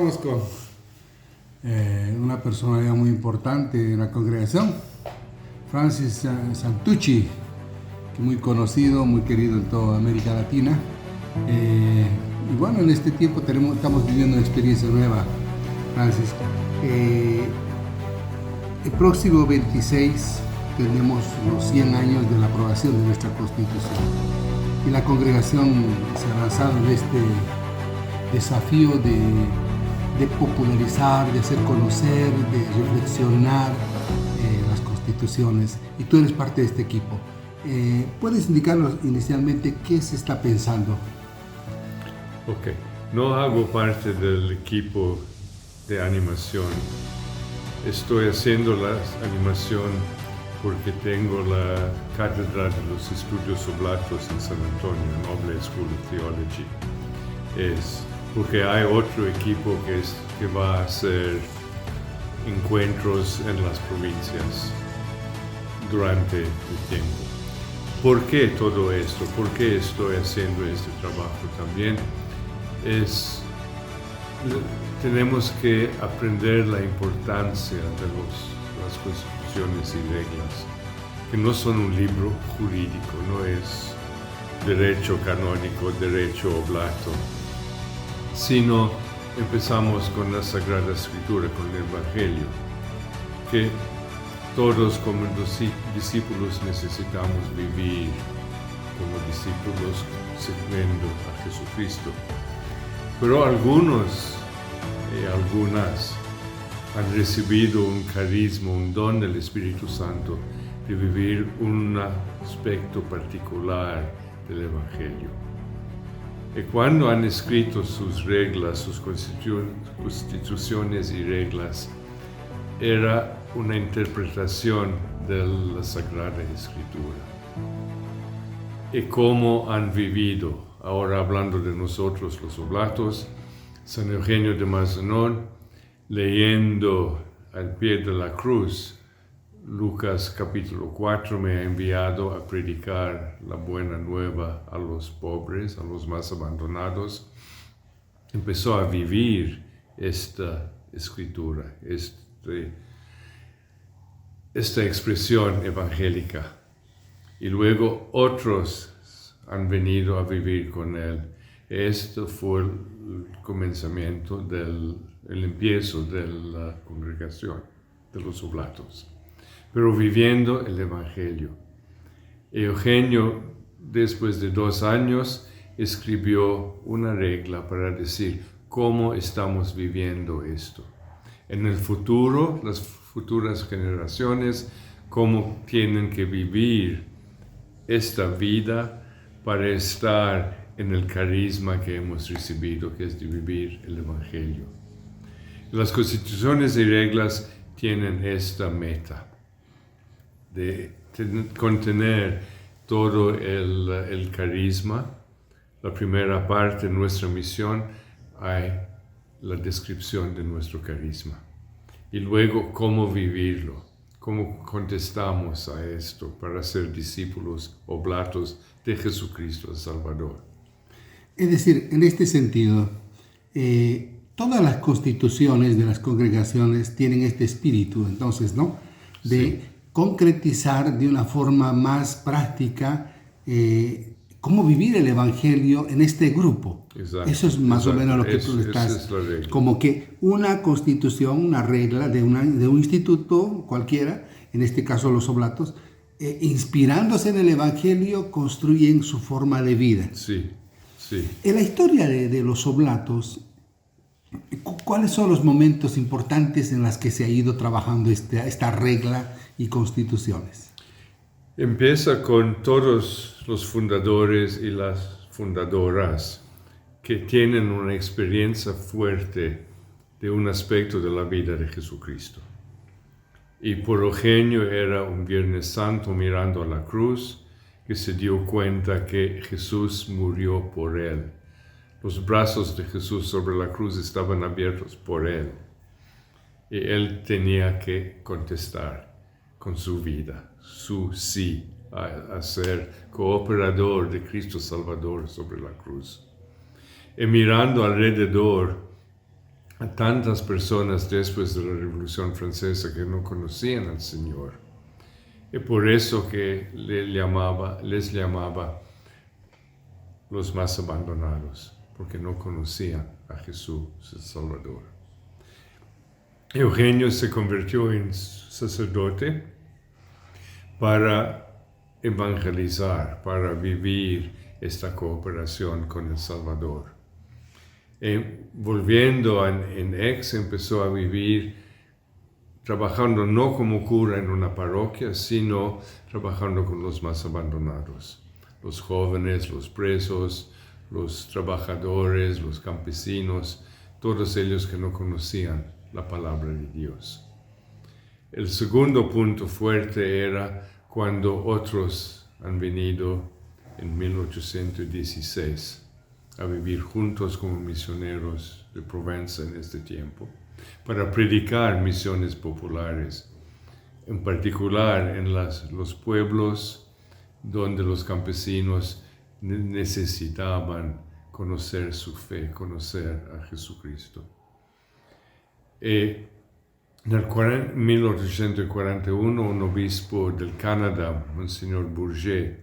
estamos con una personalidad muy importante en la congregación, Francis Santucci, que muy conocido, muy querido en toda América Latina. Y bueno, en este tiempo estamos viviendo una experiencia nueva, Francis. El próximo 26 tenemos los 100 años de la aprobación de nuestra Constitución. Y la congregación se ha lanzado en este desafío de popularizar, de hacer conocer, de reflexionar las constituciones. Y tú eres parte de este equipo. ¿Puedes indicarnos inicialmente qué se está pensando? Ok, no hago parte del equipo de animación. Estoy haciendo la animación porque tengo la cátedra de los estudios oblatos en San Antonio, Noble School of Theology. Es porque hay otro equipo que va a hacer encuentros en las provincias durante el tiempo. ¿Por qué todo esto? ¿Por qué estoy haciendo este trabajo también? Tenemos que aprender la importancia de las constituciones y reglas, que no son un libro jurídico, no es derecho canónico, derecho oblato, sino empezamos con la Sagrada Escritura, con el Evangelio, que todos como discípulos necesitamos vivir como discípulos sirviendo a Jesucristo. Pero algunos y algunas han recibido un carisma, un don del Espíritu Santo de vivir un aspecto particular del Evangelio. Y cuando han escrito sus reglas, sus constituciones y reglas, era una interpretación de la Sagrada Escritura. Y cómo han vivido, ahora hablando de nosotros los oblatos, San Eugenio de Mazenón, leyendo al pie de la cruz, Lucas capítulo 4 me ha enviado a predicar la buena nueva a los pobres, a los más abandonados. Empezó a vivir esta escritura, esta expresión evangélica. Y luego otros han venido a vivir con él. Esto fue el comenzamiento el empiezo de la congregación de los oblatos, pero viviendo el Evangelio. Eugenio, después de 2 años, escribió una regla para decir cómo estamos viviendo esto. En el futuro, las futuras generaciones, cómo tienen que vivir esta vida para estar en el carisma que hemos recibido, que es de vivir el Evangelio. Las constituciones y reglas tienen esta meta de contener todo el carisma. La primera parte de nuestra misión hay la descripción de nuestro carisma. Y luego cómo vivirlo, cómo contestamos a esto para ser discípulos oblatos de Jesucristo el Salvador. Es decir, en este sentido, todas las constituciones de las congregaciones tienen este espíritu, entonces, ¿no? De concretizar de una forma más práctica cómo vivir el Evangelio en este grupo. Exacto, eso es más o menos lo que tú estás... Como que una constitución, una regla de un instituto cualquiera, en este caso los oblatos, inspirándose en el Evangelio, construyen su forma de vida. Sí. En la historia de los oblatos, ¿cuáles son los momentos importantes en los que se ha ido trabajando esta regla y constituciones? Empieza con todos los fundadores y las fundadoras que tienen una experiencia fuerte de un aspecto de la vida de Jesucristo. Y por Eugenio era un Viernes Santo mirando a la cruz, que se dio cuenta que Jesús murió por él. Los brazos de Jesús sobre la cruz estaban abiertos por él. Y él tenía que contestar con su vida, su sí, a ser cooperador de Cristo Salvador sobre la cruz. Y mirando alrededor a tantas personas después de la Revolución Francesa que no conocían al Señor. Y por eso que les llamaba los más abandonados, porque no conocían a Jesús, el Salvador. Eugenio se convirtió en sacerdote para evangelizar, para vivir esta cooperación con el Salvador. Volviendo en Aix, empezó a vivir trabajando no como cura en una parroquia, sino trabajando con los más abandonados, los jóvenes, los presos, los trabajadores, los campesinos, todos ellos que no conocían la palabra de Dios. El segundo punto fuerte era cuando otros han venido en 1816 a vivir juntos como misioneros de Provenza en este tiempo, para predicar misiones populares, en particular en los pueblos donde los campesinos necesitaban conocer su fe, conocer a Jesucristo. En 1841, un obispo del Canadá, Monsignor Bourget,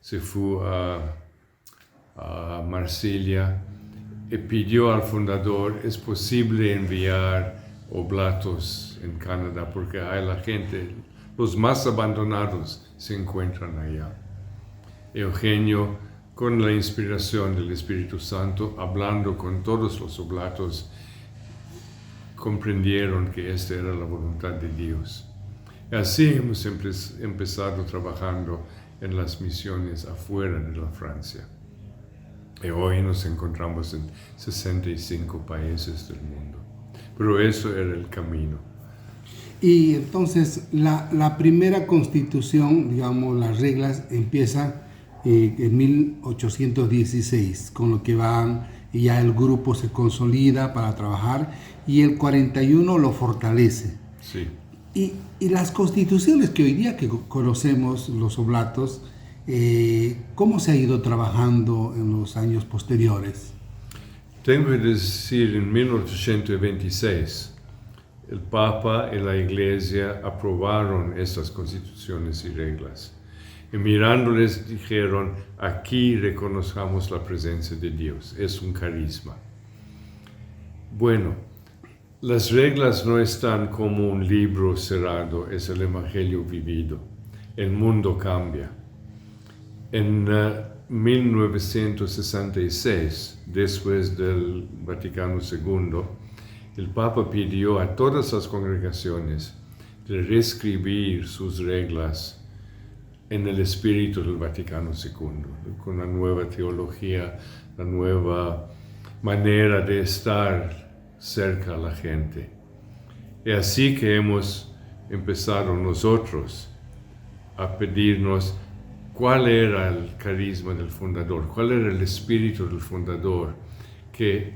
se fue a Marsella y pidió al fundador, ¿es posible enviar oblatos en Canadá? Porque hay la gente, los más abandonados se encuentran allá. Eugenio, con la inspiración del Espíritu Santo, hablando con todos los oblatos, comprendieron que esta era la voluntad de Dios. Y así hemos empezado trabajando en las misiones afuera de la Francia. Y hoy nos encontramos en 65 países del mundo. Pero eso era el camino. Y entonces la primera constitución, digamos, las reglas empiezan en 1816, con lo que y ya el grupo se consolida para trabajar y el 41 lo fortalece. Sí. Y las constituciones que hoy día que conocemos, los oblatos, ¿cómo se ha ido trabajando en los años posteriores? Tengo que decir, en 1826, el Papa y la Iglesia aprobaron estas constituciones y reglas. Y mirándoles dijeron, aquí reconozcamos la presencia de Dios, es un carisma. Bueno, las reglas no están como un libro cerrado, es el Evangelio vivido. El mundo cambia. En 1966, después del Vaticano II, el Papa pidió a todas las congregaciones de reescribir sus reglas en el espíritu del Vaticano II, con la nueva teología, la nueva manera de estar cerca a la gente. Y así que hemos empezado nosotros a pedirnos cuál era el carisma del fundador, cuál era el espíritu del fundador,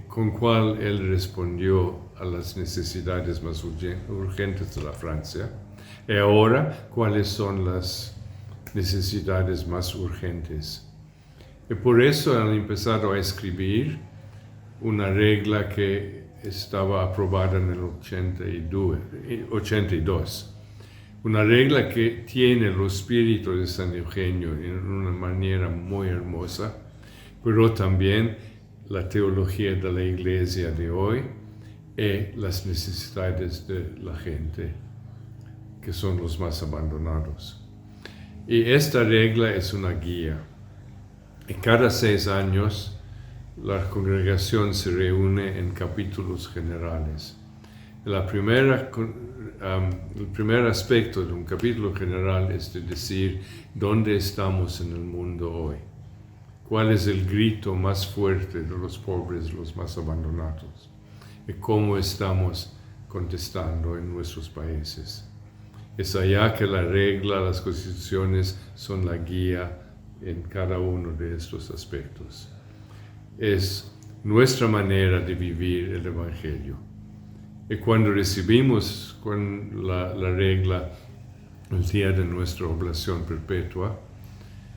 con cual él respondió a las necesidades más urgentes de la Francia. Y ahora, cuáles son las necesidades más urgentes. Y por eso han empezado a escribir una regla que estaba aprobada en el 82. Una regla que tiene el espíritu de San Eugenio en una manera muy hermosa, pero también la teología de la Iglesia de hoy y las necesidades de la gente, que son los más abandonados. Y esta regla es una guía. Y cada 6 años la congregación se reúne en capítulos generales. El primer aspecto de un capítulo general es de decir dónde estamos en el mundo hoy. ¿Cuál es el grito más fuerte de los pobres, los más abandonados? Y cómo estamos contestando en nuestros países. Es allá que la regla, las constituciones son la guía en cada uno de estos aspectos. Es nuestra manera de vivir el Evangelio. Y cuando recibimos con la regla el día de nuestra oblación perpetua,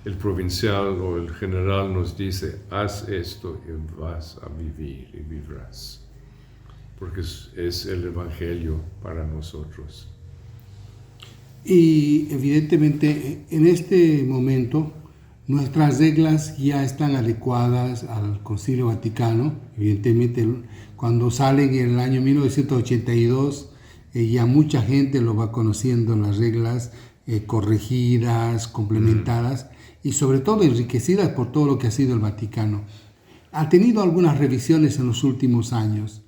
el provincial o el general nos dice, haz esto y vas a vivir y vivirás. porque es el Evangelio para nosotros. Y evidentemente en este momento nuestras reglas ya están adecuadas al Concilio Vaticano. Evidentemente cuando salen en el año 1982 ya mucha gente lo va conociendo, las reglas corregidas, complementadas y sobre todo enriquecidas por todo lo que ha sido el Vaticano. Ha tenido algunas revisiones en los últimos años.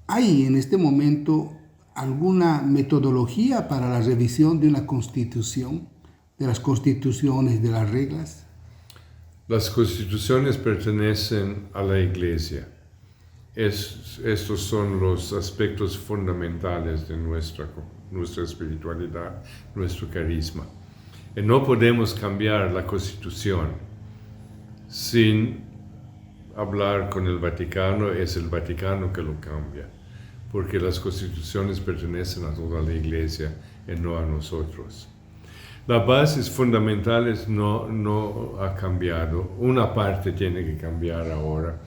¿Hay en este momento alguna metodología para la revisión de una constitución, de las constituciones, de las reglas? Las constituciones pertenecen a la Iglesia. Estos son los aspectos fundamentales de nuestra espiritualidad, nuestro carisma. Y no podemos cambiar la Constitución sin hablar con el Vaticano. Es el Vaticano que lo cambia, porque las constituciones pertenecen a toda la Iglesia y no a nosotros. Las bases fundamentales no ha cambiado. Una parte tiene que cambiar ahora.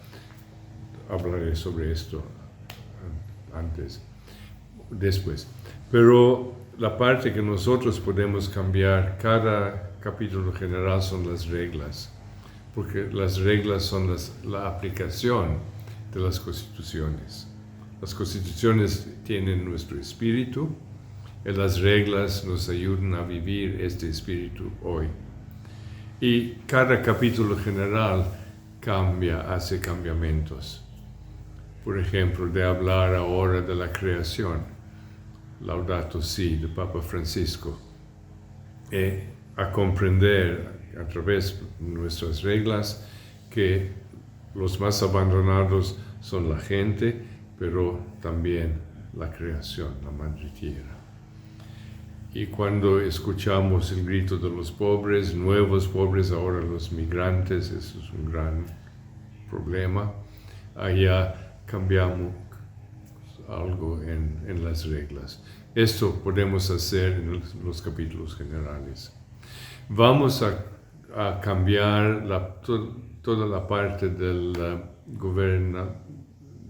Hablaré sobre esto después. Pero la parte que nosotros podemos cambiar, cada capítulo general son las reglas, porque las reglas son la aplicación de las constituciones. Las constituciones tienen nuestro espíritu y las reglas nos ayudan a vivir este espíritu hoy. Y cada capítulo general hace cambiamientos. Por ejemplo, de hablar ahora de la creación, Laudato Si, de Papa Francisco, y a comprender a través de nuestras reglas que los más abandonados son la gente, pero también la creación, la madre tierra. Y cuando escuchamos el grito de los pobres, nuevos pobres, ahora los migrantes, eso es un gran problema, allá cambiamos algo en las reglas. Esto podemos hacer en los capítulos generales. Vamos a cambiar toda la parte del gobierno,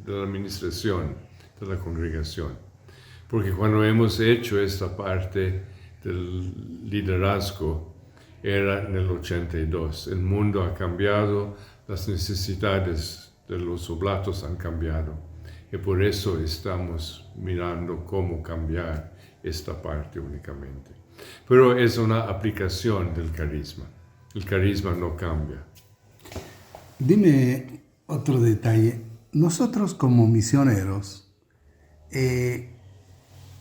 de la administración, de la congregación. Porque cuando hemos hecho esta parte del liderazgo, era en el 82. El mundo ha cambiado, las necesidades de los oblatos han cambiado. Y por eso estamos mirando cómo cambiar esta parte únicamente. Pero es una aplicación del carisma. El carisma no cambia. Dime otro detalle. Nosotros como misioneros,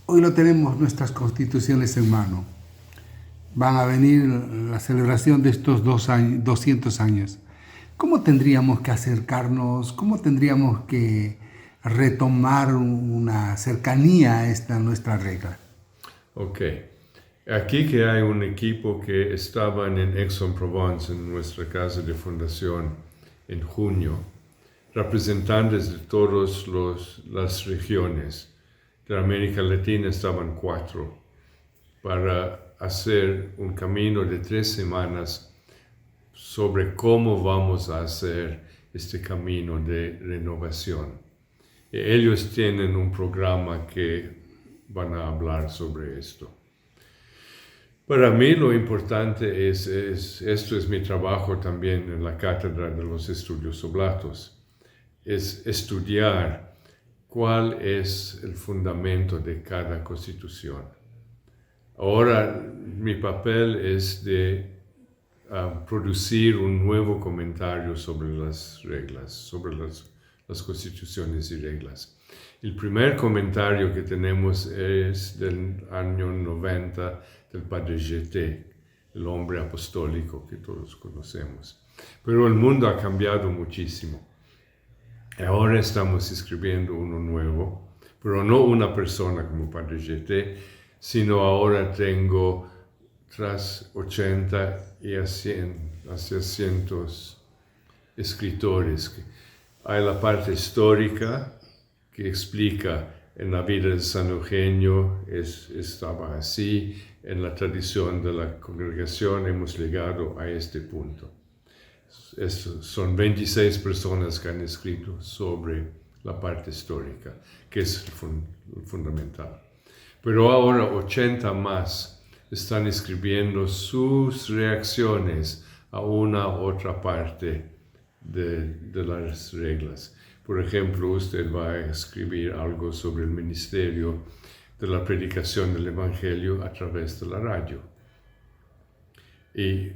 hoy no tenemos nuestras constituciones en mano. Van a venir la celebración de estos 200 años. ¿Cómo tendríamos que acercarnos? ¿Cómo tendríamos que retomar una cercanía a esta nuestra regla? Ok. Aquí que hay un equipo que estaba en Aix-en-Provence, en nuestra casa de fundación, en junio, representantes de todas las regiones. De América Latina estaban 4 para hacer un camino de 3 semanas sobre cómo vamos a hacer este camino de renovación. Ellos tienen un programa que van a hablar sobre esto. Para mí lo importante esto es mi trabajo también en la Cátedra de los Estudios Oblatos, es estudiar cuál es el fundamento de cada constitución. Ahora mi papel es de producir un nuevo comentario sobre las reglas, sobre las constituciones y reglas. El primer comentario que tenemos es del año 90 del Padre Jeté, el hombre apostólico que todos conocemos. Pero el mundo ha cambiado muchísimo. Ahora estamos escribiendo uno nuevo, pero no una persona como Padre Jeté, sino ahora tengo tras 80 y hacia 100 escritores. Hay la parte histórica que explica en la vida de San Eugenio estaba así, en la tradición de la congregación hemos llegado a este punto. Son 26 personas que han escrito sobre la parte histórica, que es fundamental. Pero ahora 80 más están escribiendo sus reacciones a una u otra parte de las reglas. Por ejemplo, usted va a escribir algo sobre el ministerio de la predicación del Evangelio a través de la radio. Y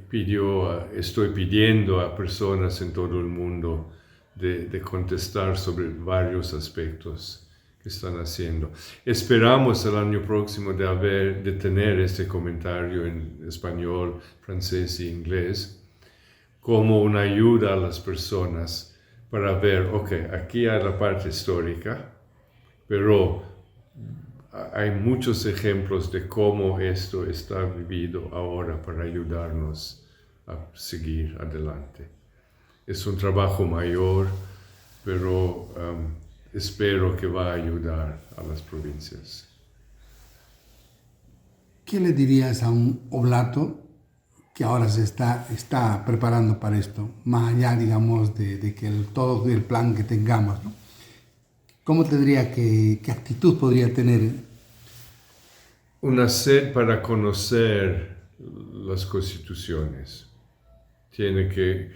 estoy pidiendo a personas en todo el mundo de contestar sobre varios aspectos que están haciendo. Esperamos el año próximo de tener este comentario en español, francés e inglés como una ayuda a las personas para ver, aquí hay la parte histórica, pero hay muchos ejemplos de cómo esto está vivido ahora para ayudarnos a seguir adelante. Es un trabajo mayor, pero espero que va a ayudar a las provincias. ¿Qué le dirías a un oblato que ahora se está preparando para esto? Más allá, digamos, de que todo el plan que tengamos, ¿no? ¿Cómo tendría qué actitud podría tener? Una sed para conocer las constituciones. Tiene que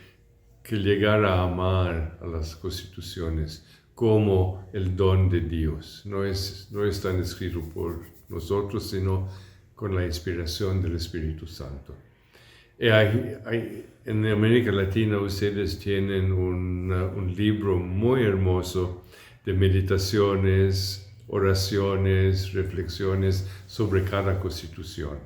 llegar a amar a las constituciones como el don de Dios. No están escritos por nosotros, sino con la inspiración del Espíritu Santo. En América Latina ustedes tienen un libro muy hermoso de meditaciones, oraciones, reflexiones sobre cada constitución.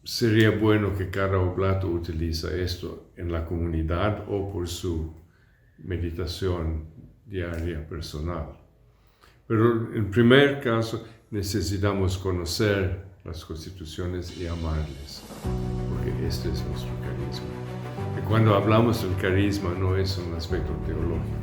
Sería bueno que cada oblato utilice esto en la comunidad o por su meditación diaria personal. Pero en primer caso necesitamos conocer las constituciones y amarles, porque este es nuestro carisma. Y cuando hablamos del carisma no es un aspecto teológico.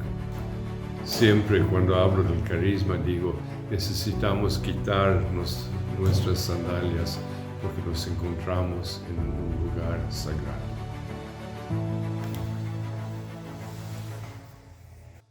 Siempre cuando hablo del carisma digo, necesitamos quitarnos nuestras sandalias porque nos encontramos en un lugar sagrado.